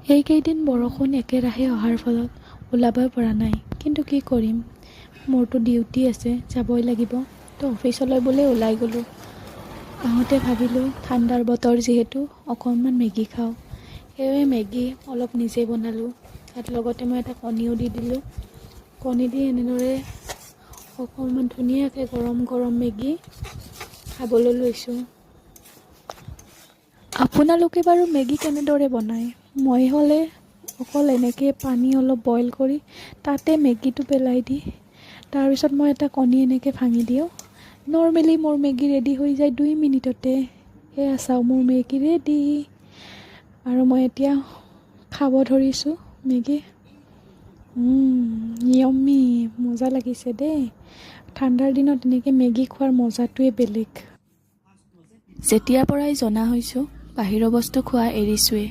এইকেইদিন বৰষুণ একেৰাহে অহাৰ ফলত ওলাবই পৰা নাই। কিন্তু কি কৰিম, মোৰতো ডিউটি আছে, যাবই লাগিব। তো অফিচলৈ বোলে ওলাই গ'লোঁ। আহোঁতে ভাবিলোঁ ঠাণ্ডাৰ বতৰ যিহেতু অকণমান মেগী খাওঁ। সেয়ে মেগী অলপ নিজেই বনালোঁ। তাত লগতে মই এটা কণীও দি দিলোঁ। কণী দি এনেদৰে অকণমান ধুনীয়াকৈ গৰম গৰম মেগী খাবলৈ লৈছোঁ। আপোনালোকে বাৰু মেগী কেনেদৰে বনায়? মই হ'লে অকল এনেকৈ পানী অলপ বইল কৰি তাতে মেগীটো পেলাই দি তাৰপিছত মই এটা কণী এনেকৈ ভাঙি দিওঁ। নৰ্মেলি মোৰ মেগী ৰেডি হৈ যায় 2 মিনিটতে। সেয়া চাওঁ, মোৰ মেগী ৰেডি। আৰু মই এতিয়া খাব ধৰিছোঁ মেগী। য়ম্মি, মজা লাগিছে দেই। ঠাণ্ডাৰ দিনত এনেকৈ মেগী খোৱাৰ মজাটোৱে বেলেগ। যেতিয়াৰ পৰাই জনা হৈছোঁ বাহিৰৰ বস্তু খোৱা এৰিছোঁৱেই।